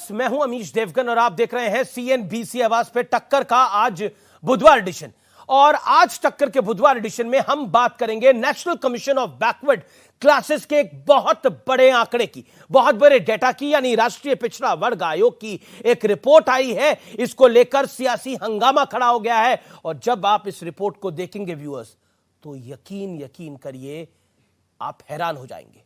Viewers, मैं हूं अमीश देवगन और आप देख रहे हैं सीएनबीसी आवाज पे टक्कर का आज बुधवार एडिशन। और आज टक्कर के बुधवार एडिशन में हम बात करेंगे national commission of backward classes के एक बहुत बड़े आंकड़े की, बहुत बड़े डेटा की, यानी राष्ट्रीय पिछड़ा वर्ग आयोग की एक रिपोर्ट आई है। इसको लेकर सियासी हंगामा खड़ा हो गया है और जब आप इस रिपोर्ट को देखेंगे व्यूअर्स, तो यकीन करिए आप हैरान हो जाएंगे।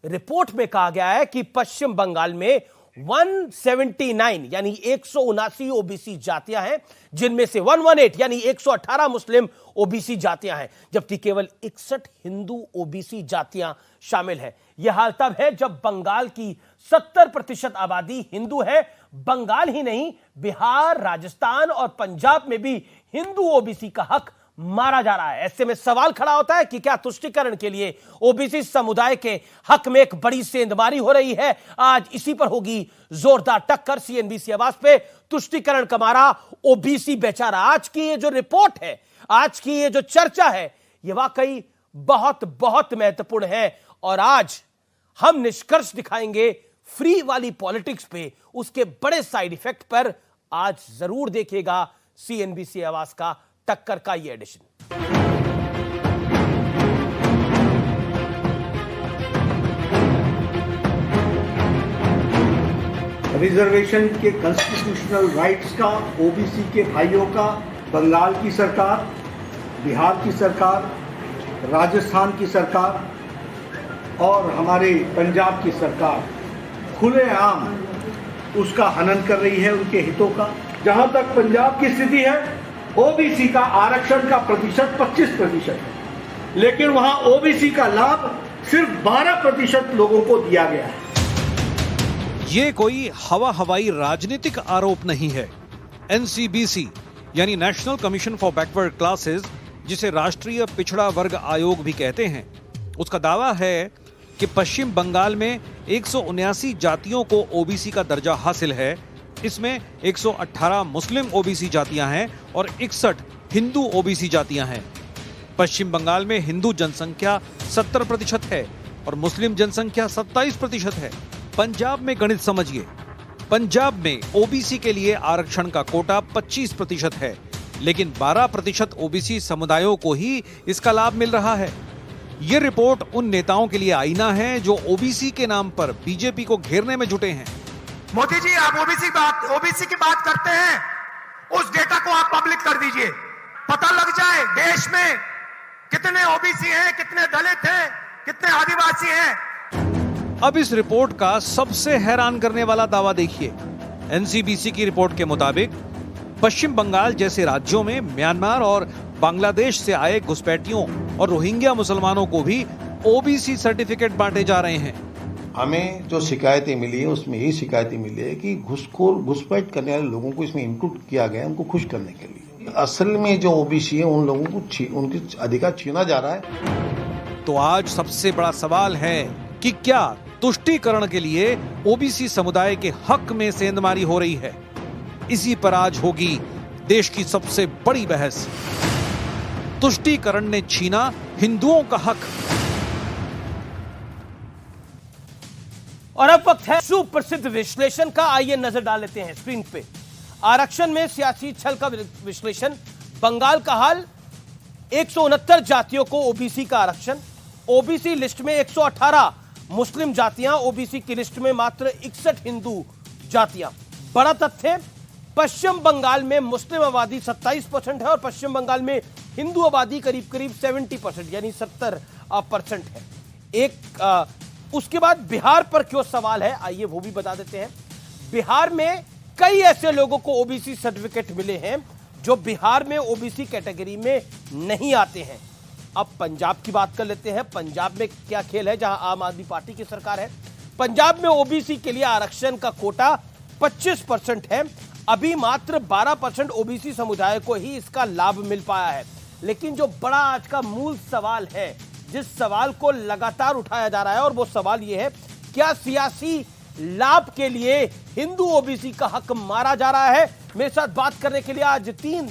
रिपोर्ट में कहा गया है कि पश्चिम बंगाल में 179 यानी 179 ओबीसी जातियां हैं, जिनमें से 118 यानी 118 मुस्लिम ओबीसी जातियां हैं, जबकि केवल 61 हिंदू ओबीसी जातियां शामिल हैं। यह हाल तब है जब बंगाल की 70% आबादी हिंदू है। बंगाल ही नहीं, बिहार, राजस्थान और पंजाब में भी हिंदू ओबीसी का हक मारा जा रहा है। ऐसे में सवाल खड़ा होता है कि क्या तुष्टीकरण के लिए ओबीसी समुदाय के हक में एक बड़ी सेंधमारी हो रही है? आज इसी पर होगी जोरदार टक्कर सीएनबीसी आवाज पे। तुष्टीकरण का मारा, ओबीसी बेचारा। आज की ये जो रिपोर्ट है, आज की ये जो चर्चा है, ये वाकई बहुत बहुत महत्वपूर्ण है और आज हम निष्कर्ष दिखाएंगे फ्री वाली पॉलिटिक्स पे, उसके बड़े साइड इफेक्ट पर। आज जरूर देखिएगा सीएनबीसी आवाज का टक्कर का ये एडिशन। रिजर्वेशन के कॉन्स्टिट्यूशनल राइट्स का ओबीसी के भाइयों का बंगाल की सरकार, बिहार की सरकार, राजस्थान की सरकार और हमारे पंजाब की सरकार खुलेआम उसका हनन कर रही है, उनके हितों का। जहां तक पंजाब की स्थिति है, ओबीसी का आरक्षण का प्रतिशत 25% है, लेकिन वहां ओबीसी का लाभ सिर्फ 12% लोगों को दिया गया है। ये कोई हवाई राजनीतिक आरोप नहीं है। एनसीबीसी यानी national commission for backward classes, जिसे राष्ट्रीय पिछड़ा वर्ग आयोग भी कहते हैं, उसका दावा है कि पश्चिम बंगाल में 179 जातियों को ओबीसी का दर्जा हासिल है। इसमें 118 मुस्लिम ओबीसी जातियां हैं और 61 हिंदू ओबीसी जातियां हैं। पश्चिम बंगाल में हिंदू जनसंख्या 70% है और मुस्लिम जनसंख्या 27% है। पंजाब में गणित समझिए, पंजाब में ओबीसी के लिए आरक्षण का कोटा 25% है, लेकिन 12% ओबीसी समुदायों को ही इसका लाभ मिल रहा है। यह रिपोर्ट उन नेताओं के लिए आईना है जो ओबीसी के नाम पर बीजेपी को घेरने में जुटे हैं। मोदी जी, आप ओबीसी की बात करते हैं, उस डेटा को आप पब्लिक कर दीजिए, पता लग जाए देश में कितने ओबीसी हैं, कितने दलित हैं, कितने आदिवासी हैं। अब इस रिपोर्ट का सबसे हैरान करने वाला दावा देखिए। एनसीबीसी की रिपोर्ट के मुताबिक पश्चिम बंगाल जैसे राज्यों में म्यांमार और बांग्लादेश से आए घुसपैठियों और रोहिंग्या मुसलमानों को भी ओबीसी सर्टिफिकेट बांटे जा रहे हैं। हमें जो शिकायतें मिली है उसमें यही शिकायतें मिली है कि घुसपैठ करने वाले लोगों को इसमें इंक्लूड किया गया है, उनको खुश करने के लिए। असल में जो ओबीसी है उन लोगों को उनके अधिकार छीना जा रहा है। तो आज सबसे बड़ा सवाल है कि क्या तुष्टीकरण के लिए ओबीसी समुदाय के हक में सेंधमारी हो रही है? इसी पर आज होगी देश की सबसे बड़ी बहस। तुष्टीकरण ने छीना हिंदुओं का हक। और अब वक्त है सुप्रसिद्ध विश्लेषण का। आइए नजर डाल लेते हैं स्क्रीन पे। आरक्षण में सियासी छल का विश्लेषण। बंगाल का हाल, 169 जातियों को ओबीसी का आरक्षण। ओबीसी लिस्ट में 118 मुस्लिम जातियां, ओबीसी की लिस्ट में मात्र 61 हिंदू जातियां। बड़ा तथ्य, पश्चिम बंगाल में मुस्लिम आबादी 27% है और पश्चिम बंगाल में हिंदू आबादी करीब 70% यानी 70% है। उसके बाद बिहार पर क्यों सवाल है, आइए वो भी बता देते हैं। बिहार में कई ऐसे लोगों को ओबीसी सर्टिफिकेट मिले हैं जो बिहार में ओबीसी कैटेगरी में नहीं आते हैं। अब पंजाब की बात कर लेते हैं। पंजाब में क्या खेल है, जहां आम आदमी पार्टी की सरकार है। पंजाब में ओबीसी के लिए आरक्षण का कोटा 25% है। अभी मात्र 12% ओबीसी समुदाय को ही इसका लाभ मिल पाया है। लेकिन जो बड़ा आज का मूल सवाल है, जिस सवाल को लगातार उठाया जा रहा है, और वो सवाल ये है, क्या सियासी लाभ के लिए हिंदू ओबीसी का हक मारा जा रहा है? मेरे साथ बात करने के लिए आज 3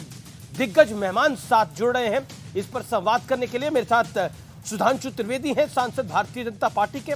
दिग्गज मेहमान साथ जुड़ रहे हैं। इस पर संवाद करने के लिए मेरे साथ सुधांशु त्रिवेदी हैं, सांसद भारतीय जनता पार्टी के,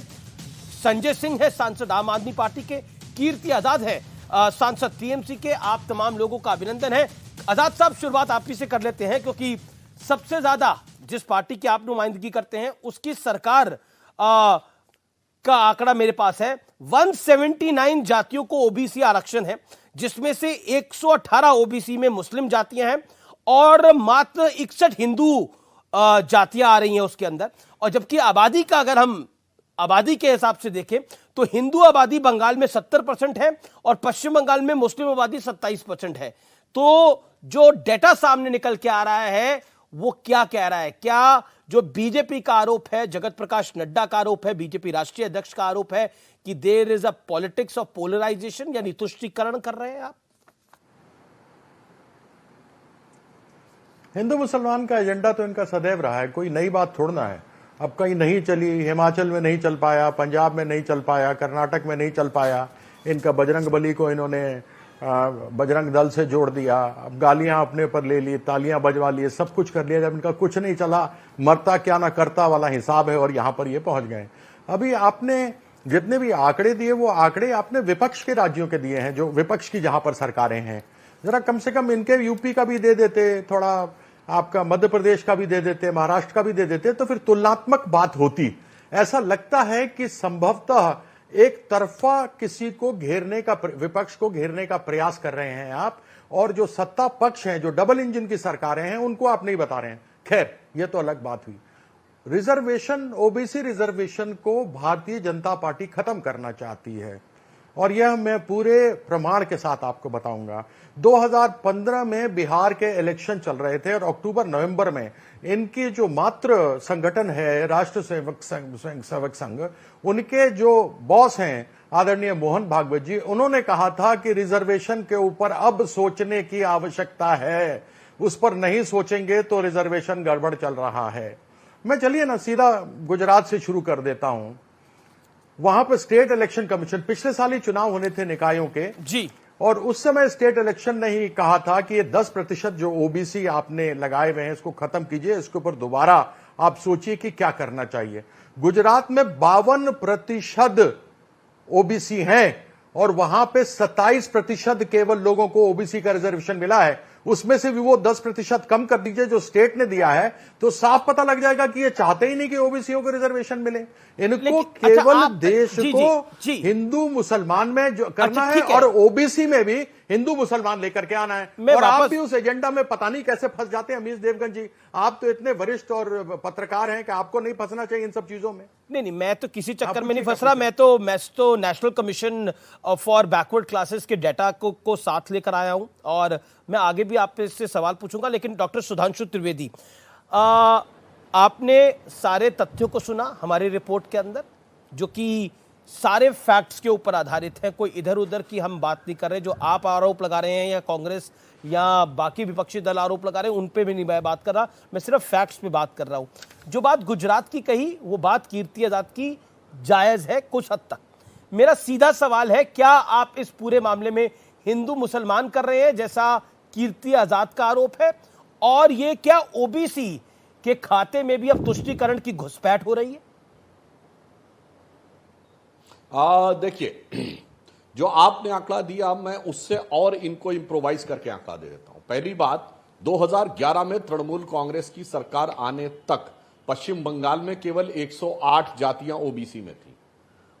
संजय सिंह है, सांसद आम आदमी पार्टी के, कीर्ति आजाद है, सांसद टीएमसी के। आप तमाम लोगों का अभिनंदन है। आजाद साहब, शुरुआत आप ही से कर लेते हैं, क्योंकि सबसे ज्यादा जिस पार्टी की आप नुमाइंदगी करते हैं उसकी सरकार का आंकड़ा मेरे पास है। 179 जातियों को ओबीसी आरक्षण है, जिसमें से 118 ओबीसी में मुस्लिम जातियां हैं और मात्र 61 हिंदू जातियां आ रही हैं उसके अंदर। और जबकि आबादी का अगर हम आबादी के हिसाब से देखें तो हिंदू आबादी बंगाल में 70% है और पश्चिम बंगाल में मुस्लिम आबादी 27% है। तो जो डेटा सामने निकल के आ रहा है वो क्या कह रहा है? क्या जो बीजेपी का आरोप है, जगत प्रकाश नड्डा का आरोप है, बीजेपी राष्ट्रीय अध्यक्ष का आरोप है कि there is a politics of polarisation, यानी तुष्टीकरण कर रहे हैं आप? हिंदू मुसलमान का एजेंडा तो इनका सदैव रहा है, कोई नई बात थोड़ना है। अब कहीं नहीं चली, हिमाचल में नहीं चल पाया, पंजाब में नहीं चल पाया, कर्नाटक में नहीं चल पाया, इनका बजरंग बली को इन्होंने बजरंग दल से जोड़ दिया, अब गालियां अपने ऊपर ले ली, तालियां बजवा लिए, सब कुछ कर लिया। जब इनका कुछ नहीं चला, मरता क्या ना करता वाला हिसाब है और यहां पर ये पहुंच गए। अभी आपने जितने भी आंकड़े दिए वो आंकड़े आपने विपक्ष के राज्यों के दिए हैं, जो विपक्ष की जहां पर सरकारें हैं। जरा कम से कम इनके यूपी का भी दे देते, थोड़ा आपका मध्य प्रदेश का भी दे देते, महाराष्ट्र का भी दे देते, तो फिर तुलनात्मक बात होती। ऐसा लगता है कि संभवतः एक तरफा किसी को घेरने का, विपक्ष को घेरने का प्रयास कर रहे हैं आप, और जो सत्ता पक्ष हैं, जो डबल इंजन की सरकारें हैं, उनको आप नहीं बता रहे हैं। खैर, यह तो अलग बात हुई। रिजर्वेशन, ओबीसी रिजर्वेशन को भारतीय जनता पार्टी खत्म करना चाहती है, और यह मैं पूरे प्रमाण के साथ आपको बताऊंगा। 2015 में बिहार के इलेक्शन चल रहे थे और अक्टूबर नवंबर में इनकी जो मात्र संगठन है राष्ट्र सेवक संघ, उनके जो बॉस हैं आदरणीय मोहन भागवत जी, उन्होंने कहा था कि रिजर्वेशन के ऊपर अब सोचने की आवश्यकता है, उस पर नहीं सोचेंगे तो रिजर्वेशन गड़बड़ चल रहा है। मैं चलिए ना सीधा गुजरात से शुरू कर देता हूं। वहां पर स्टेट इलेक्शन कमीशन, पिछले साल ही चुनाव होने थे निकायों के जी, और उस समय स्टेट इलेक्शन ने ही कहा था कि ये 10% जो ओबीसी आपने लगाए हुए हैं इसको खत्म कीजिए, इसके ऊपर दोबारा आप सोचिए कि क्या करना चाहिए। गुजरात में 52% ओबीसी हैं और वहां पे 27% केवल लोगों को ओबीसी का रिजर्वेशन मिला है। उसमें से भी वो 10% कम कर दीजिए जो स्टेट ने दिया है, तो साफ पता लग जाएगा कि ये चाहते ही नहीं कि ओबीसीओ को रिजर्वेशन मिले। इनको केवल देश को हिंदू मुसलमान में जो करना है और ओबीसी में भी हिंदू मुसलमान लेकर के आना है। और आप भी उस एजेंडा में पता नहीं कैसे फंस जाते हैं। अमीश देवगन जी, आप तो इतने वरिष्ठ और पत्रकार हैं कि आपको नहीं फंसना चाहिए इन सब चीजों में। नहीं, मैं तो किसी चक्कर में नहीं फंस रहा। मैं तो national commission for backward classes के डाटा को साथ लेकर आया हूं और मैं आगे भी आपसे सवाल पूछूंगा। लेकिन डॉक्टर सुधांशु त्रिवेदी, आपने सारे तथ्यों को सुना हमारी रिपोर्ट के अंदर, जो कि सारे फैक्ट्स के ऊपर आधारित है। कोई इधर उधर की हम बात नहीं कर रहे। जो आप आरोप लगा रहे हैं या कांग्रेस या बाकी विपक्षी दल आरोप लगा रहे हैं, उन पे भी नहीं मैं बात कर रहा। मैं सिर्फ फैक्ट्स पे बात कर रहा हूं। जो बात गुजरात की कही, वो बात कीर्ति आजाद की जायज है कुछ हद तक। मेरा सीधा सवाल है, क्या आप इस पूरे मामले में हिंदू मुसलमान कर रहे हैं जैसा कीर्ति आजाद का आरोप है? और ये क्या ओबीसी के खाते में भी अब तुष्टीकरण की घुसपैठ हो रही है? देखिए, जो आपने आंकड़ा दिया, मैं उससे और इनको इंप्रोवाइज करके आंकड़ा दे देता हूं। पहली बात, 2011 में तृणमूल कांग्रेस की सरकार आने तक पश्चिम बंगाल में केवल 108 जातियां ओबीसी में थी।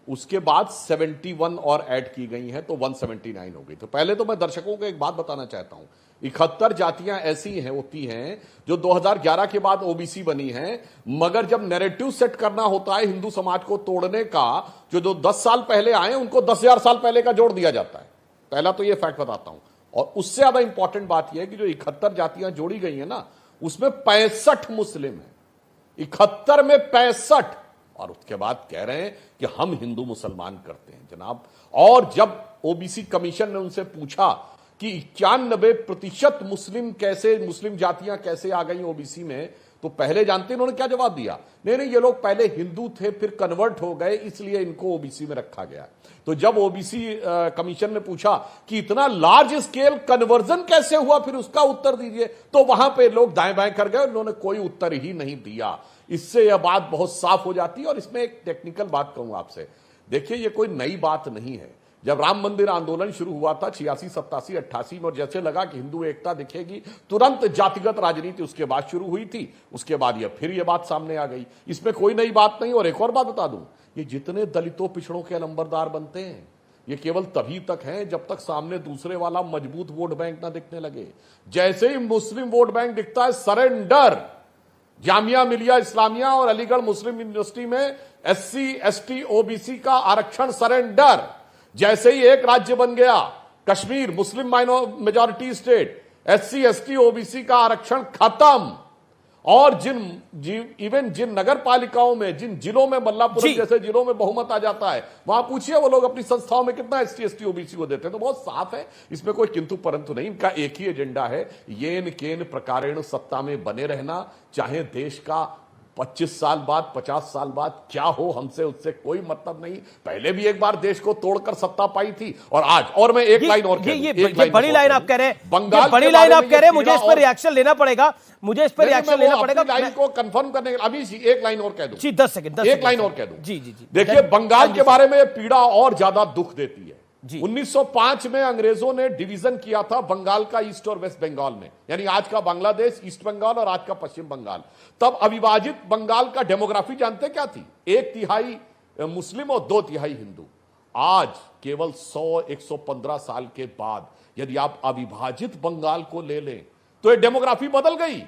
उसके बाद 71 और ऐड की गई हैं, तो 179 हो गई। तो पहले तो मैं दर्शकों को एक बात बताना चाहता हूं, 71 जातियां ऐसी हैं, होती हैं जो 2011 के बाद ओबीसी बनी हैं, मगर जब नैरेटिव सेट करना होता है हिंदू समाज को तोड़ने का, जो 10 साल पहले आए उनको 10,000 साल पहले का जोड़ दिया जाता है। पहला तो यह फैक्ट बताता हूं। और उससे ज्यादा इंपॉर्टेंट बात यह है कि जो 71 जातियां जोड़ी गई है ना, उसमें 65 मुस्लिम है। 71 में 65, और उसके बाद कह रहे हैं कि हम हिंदू मुसलमान करते हैं जनाब। और जब ओबीसी कमीशन ने उनसे पूछा कि 91% मुस्लिम जातियां कैसे आ गई ओबीसी में, तो पहले जानते हैं उन्होंने क्या जवाब दिया? नहीं, ये लोग पहले हिंदू थे, फिर कन्वर्ट हो गए, इसलिए इनको ओबीसी में रखा गया। तो जब ओबीसी कमीशन ने पूछा कि इतना लार्ज स्केल कन्वर्जन कैसे हुआ, फिर उसका उत्तर दीजिए, तो वहां पे लोग दाएं बाएं कर गए, उन्होंने कोई उत्तर ही नहीं दिया। इससे यह बात बहुत साफ हो जाती है। और इसमें एक टेक्निकल बात कहूं आपसे, देखिए, ये कोई नई बात नहीं है। जब राम मंदिर आंदोलन शुरू हुआ था 86, 87, 88 में, और जैसे लगा कि हिंदू एकता दिखेगी, तुरंत जातिगत राजनीति उसके बाद शुरू हुई थी। उसके बाद फिर ये बात सामने आ गई। इसमें कोई नई बात नहीं। और एक और बात बता दूं, ये जितने दलितों पिछड़ों के नंबरदार बनते हैं, ये केवल तभी तक हैं जब तक सामने दूसरे वाला मजबूत वोट बैंक ना दिखने लगे। जैसे ही मुस्लिम वोट बैंक दिखता है, सरेंडर। जामिया मिलिया इस्लामिया और अलीगढ़ मुस्लिम यूनिवर्सिटी में SC, ST, OBC का आरक्षण सरेंडर। जैसे ही एक राज्य बन गया Kashmir, Muslim majority state, SC, ST, OBC का आरक्षण खत्म। और इवन जिन नगर पालिकाओं में, जिन जिलों में, बल्लापुरम जैसे जिलों में बहुमत आ जाता है, वहां पूछिए वो लोग अपनी संस्थाओं में कितना SC, ST, OBC को देते हैं। तो बहुत साफ है, इसमें कोई किंतु परंतु नहीं। इनका एक ही एजेंडा है, येन केन प्रकारेण सत्ता में बने रहना, चाहे देश का 25 साल बाद, 50 साल बाद क्या हो, हमसे उससे कोई मतलब नहीं। पहले भी एक बार देश को तोड़कर सत्ता पाई थी, और आज। और मैं एक लाइन और ये बड़ी लाइन आप कह रहे हैं, बंगाल बड़ी लाइन आप कह रहे हैं, मुझे इस पर रिएक्शन लेना पड़ेगा, मुझे इस पर रिएक्शन लेना पड़ेगा। लाइन को कंफर्म करने के लिए अभी एक लाइन और कह दूं। जी 10 सेकंड, एक लाइन और कह दूं। जी जी जी। देखिए, बंगाल के बारे में पीड़ा और ज्यादा दुख देती है। 1905 में अंग्रेजों ने डिवीजन किया था बंगाल का ईस्ट और वेस्ट बंगाल में, यानी आज का बांग्लादेश ईस्ट बंगाल और आज का पश्चिम बंगाल। तब अविभाजित बंगाल का डेमोग्राफी जानते क्या थी? 1/3 मुस्लिम और 2/3 हिंदू। आज केवल 115 साल के बाद यदि आप अविभाजित बंगाल को ले लें तो ये डेमोग्राफी बदल गई।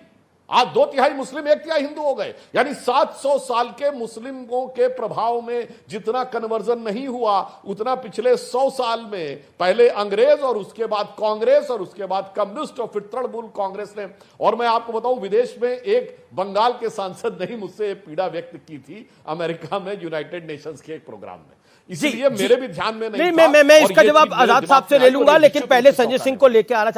आज 2/3 मुस्लिम, 1/3 हिंदू हो गए। यानी 700 साल के मुस्लिमों के प्रभाव में जितना कन्वर्जन नहीं हुआ, उतना पिछले 100 साल में पहले अंग्रेज और उसके बाद कांग्रेस और उसके बाद कम्युनिस्ट और फिर तृणमूल कांग्रेस ने। और मैं आपको बताऊं, विदेश में एक बंगाल के सांसद ने मुझसे पीड़ा व्यक्त की थी अमेरिका में यूनाइटेड नेशंस के एक प्रोग्राम में। इसलिए मेरे भी ध्यान में नहीं था। मैं इसका जवाब आजाद साहब से ले लूंगा, लेकिन पहले संजय सिंह को लेकर आना